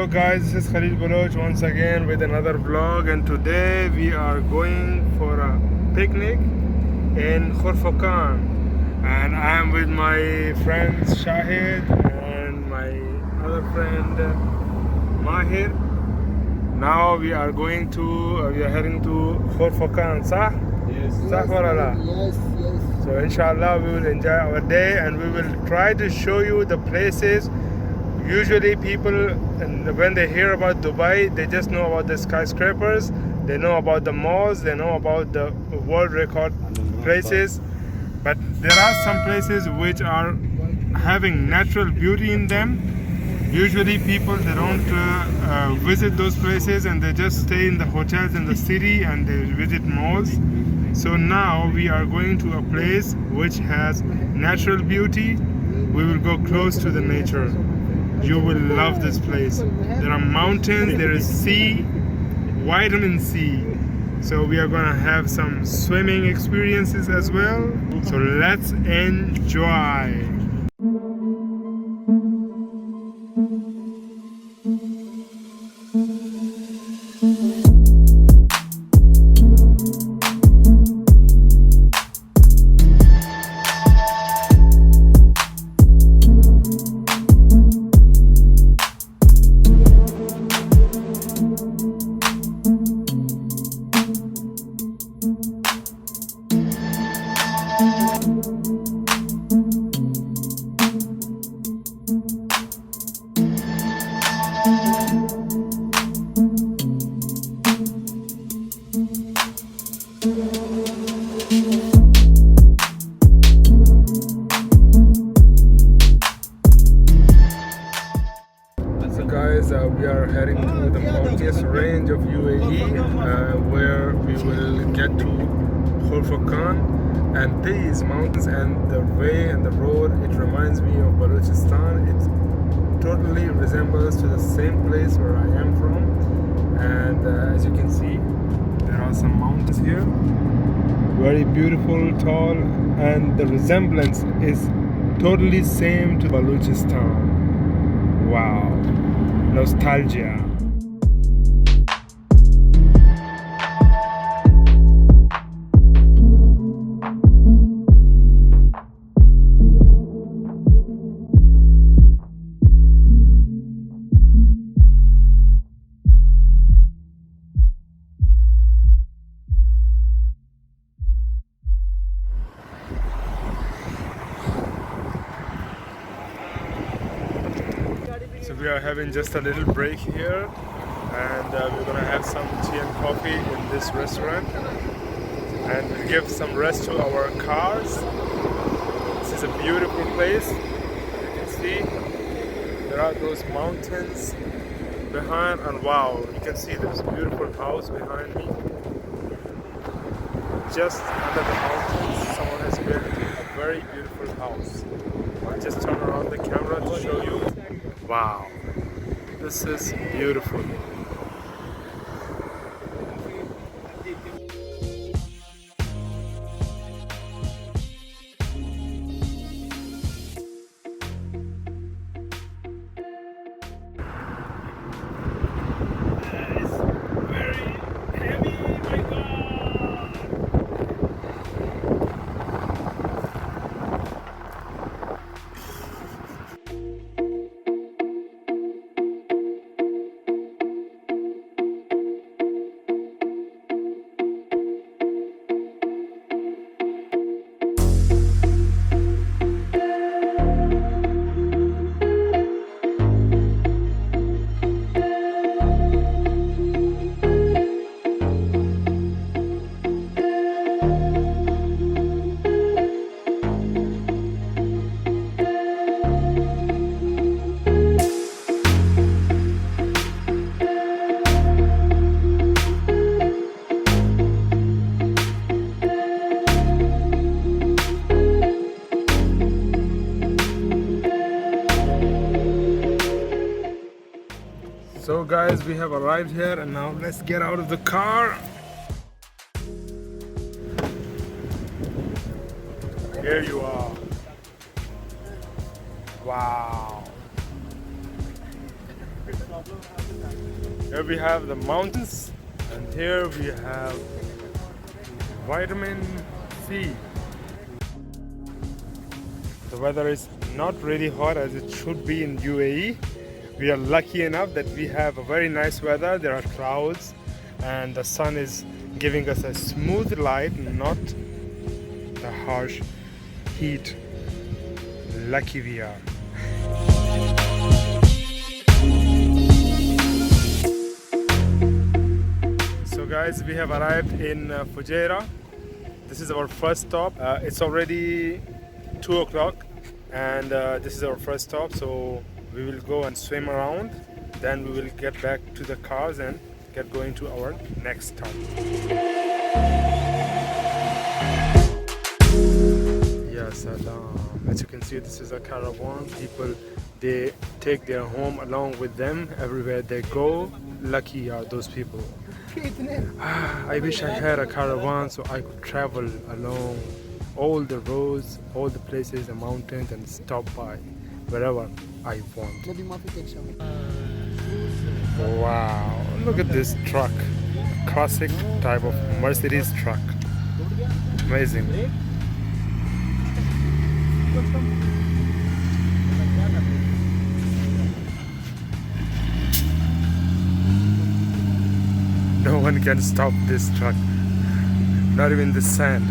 Hello guys, this is Khalil Baloch once again with another vlog, and today we are going for a picnic in Khorfakkan, and I am with my friends Shahid and my other friend Mahir. Now we are heading to Khorfakkan, sah? Yes. Sah Warala. Yes. So inshallah we will enjoy our day and we will try to show you the places. Usually people, when they hear about Dubai, they just know about the skyscrapers, they know about the malls, they know about the world record places. But there are some places which are having natural beauty in them. Usually people, they don't visit those places and they just stay in the hotels in the city and they visit malls. So now we are going to a place which has natural beauty. We will go close to the nature. You will love this place. There are mountains, there is sea, vitamin C. So we are gonna have some swimming experiences as well. So let's enjoy. Guys, we are heading to the mountainous range of UAE, where we will get to Khorfakkan. And these mountains and the way and the road, it reminds me of Balochistan. It totally resembles to the same place where I am from. And as you can see, there are some mountains here, very beautiful, tall, and the resemblance is totally same to Balochistan. Wow. Nostalgia. So we are having just a little break here, and we're gonna have some tea and coffee in this restaurant, and we'll give some rest to our cars. This is a beautiful place. You can see there are those mountains behind, and wow, you can see there's a beautiful house behind me. Just under the mountains, someone has built a very beautiful house. I'll just turn around the camera to show you. Wow, this is beautiful. So guys, we have arrived here and now let's get out of the car. Here you are. Wow. Here we have the mountains, and here we have vitamin C. The weather is not really hot as it should be in UAE. We are lucky enough that we have a very nice weather. There are clouds and the sun is giving us a smooth light, not the harsh heat. Lucky we are. So guys, we have arrived in Fujairah. This is our first stop. It's already 2 o'clock and this is our first stop, so we will go and swim around, then we will get back to the cars and get going to our next stop. Yes, as you can see, this is a caravan. People, they take their home along with them everywhere they go. Lucky are those people. I wish I had a caravan so I could travel along all the roads, all the places, the mountains, and stop by wherever I want. Wow, look at this truck. Classic type of Mercedes truck. Amazing. No one can stop this truck. Not even the sand.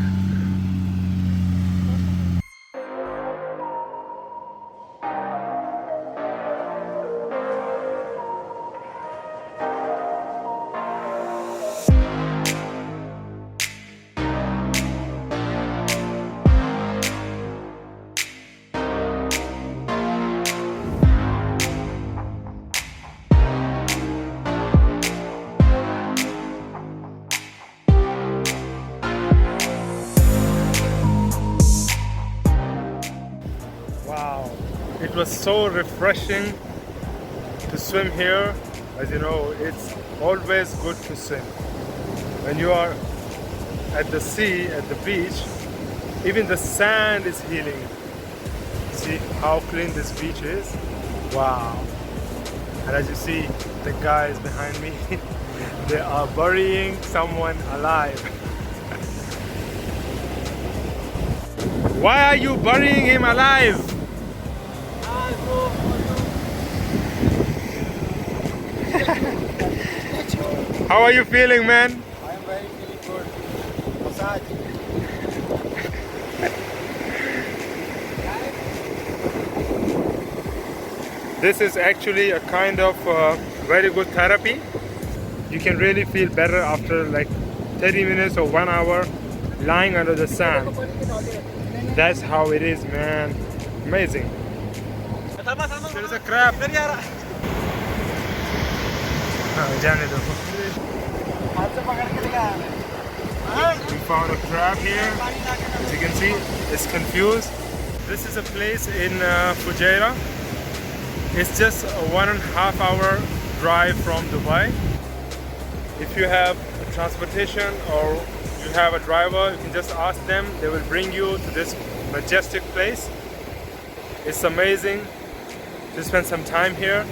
It was so refreshing to swim here. As you know, it's always good to swim. When you are at the sea, at the beach, even the sand is healing. See how clean this beach is? Wow. And as you see, the guys behind me, they are burying someone alive. Why are you burying him alive? How are you feeling, man? I am very feeling good. Massage. This is actually a kind of very good therapy. You can really feel better after like 30 minutes or 1 hour lying under the sand. That's how it is, man. Amazing. There is a crab. We found a crab here. As you can see, it's confused. This is a place in Fujairah. It's just a 1.5 hour drive from Dubai. If you have a transportation or you have a driver, you can just ask them. They will bring you to this majestic place. It's amazing to spend some time here.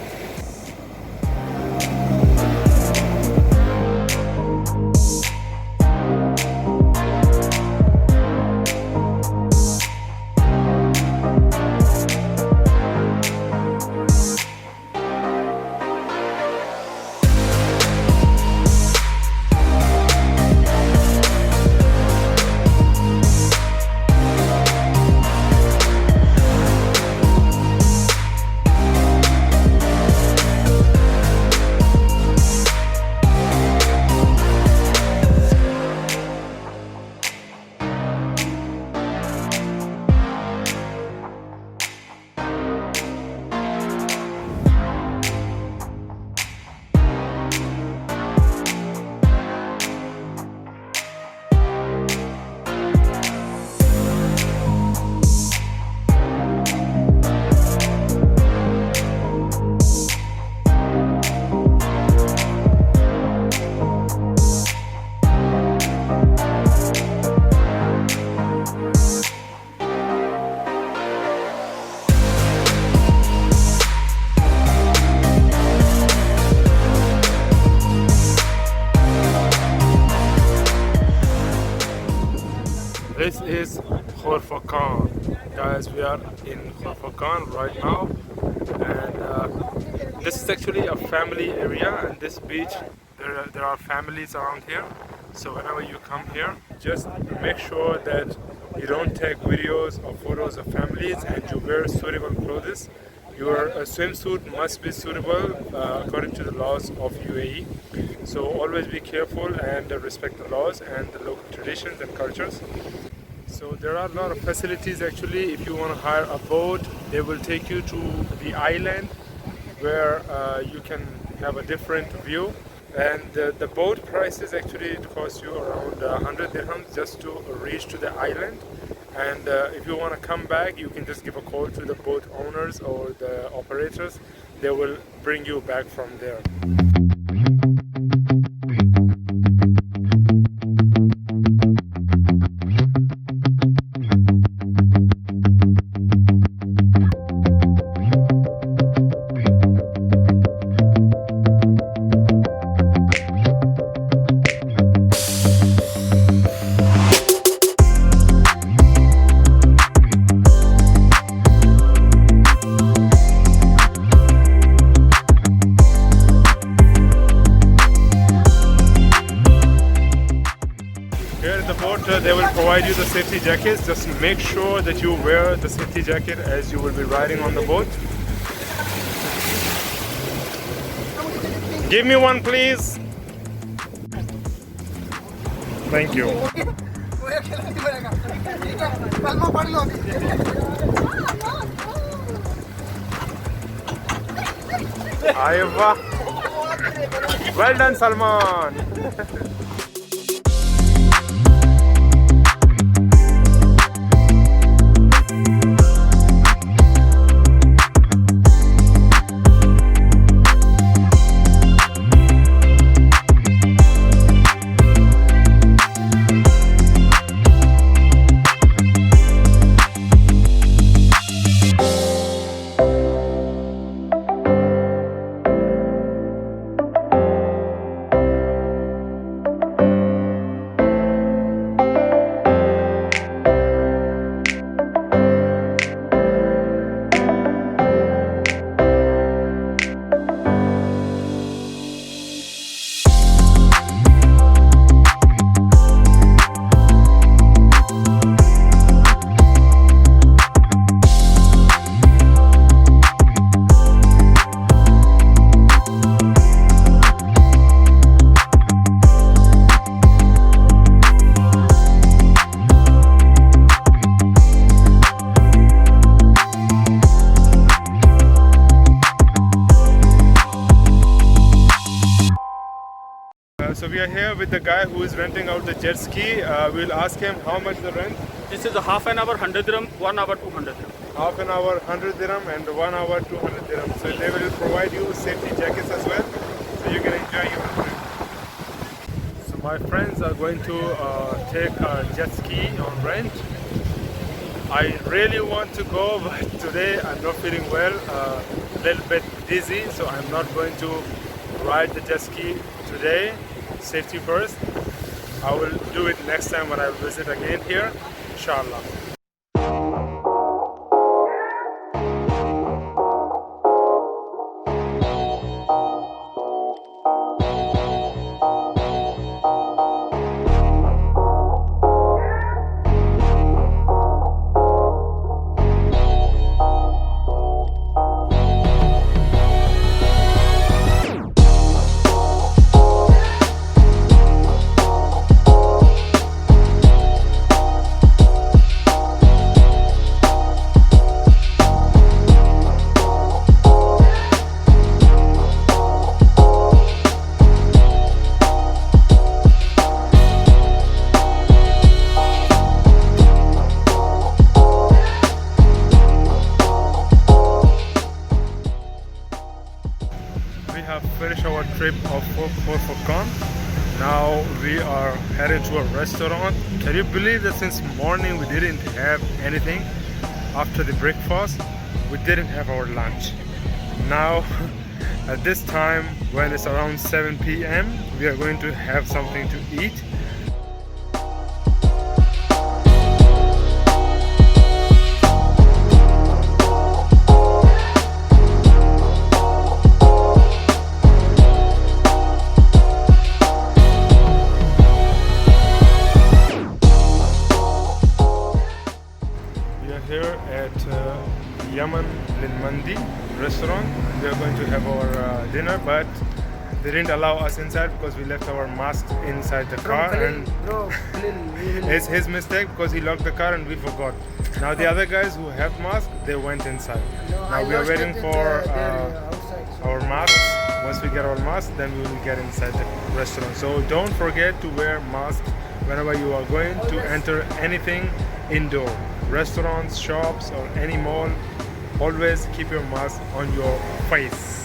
This is Khorfakkan. Guys, we are in Khorfakkan right now, and this is actually a family area, and this beach, there are families around here. So whenever you come here, just make sure that you don't take videos or photos of families, and you wear suitable clothes. Your swimsuit must be suitable according to the laws of UAE. So always be careful and respect the laws and the local traditions and cultures. So there are a lot of facilities actually. If you want to hire a boat, they will take you to the island where you can have a different view. And the boat prices actually, it costs you around 100 dirhams just to reach to the island. And if you want to come back, you can just give a call to the boat owners or the operators. They will bring you back from there. They will provide you the safety jackets. Just make sure that you wear the safety jacket as you will be riding on the boat. Give me one, please. Thank you. Aywa. Well done, Salman. So we are here with the guy who is renting out the jet ski. We'll ask him how much the rent. This is a half an hour 100 dirham, 1 hour 200 dirham. Half an hour 100 dirham and 1 hour 200 dirham. So they will provide you safety jackets as well, so you can enjoy your trip. So my friends are going to take a jet ski on rent. I really want to go, but today I'm not feeling well, a little bit dizzy, so I'm not going to ride the jet ski today. Safety first. I will do it next time when I visit again here, inshallah. Finish our trip of Khorfakkan. Now we are headed to a restaurant. Can you believe that since morning we didn't have anything? After the breakfast we didn't have our lunch. Now at this time, when it's around 7 p.m, we are going to have something to eat. Min Mandi restaurant. We are going to have our dinner, but they didn't allow us inside because we left our masks inside the car, and it's his mistake because he locked the car and we forgot. Now the other guys who have masks, they went inside. Now we are waiting for our masks. Once we get our masks, then we will get inside the restaurant. So don't forget to wear masks whenever you are going to enter anything indoor, restaurants, shops, or any mall. Always keep your mask on your face.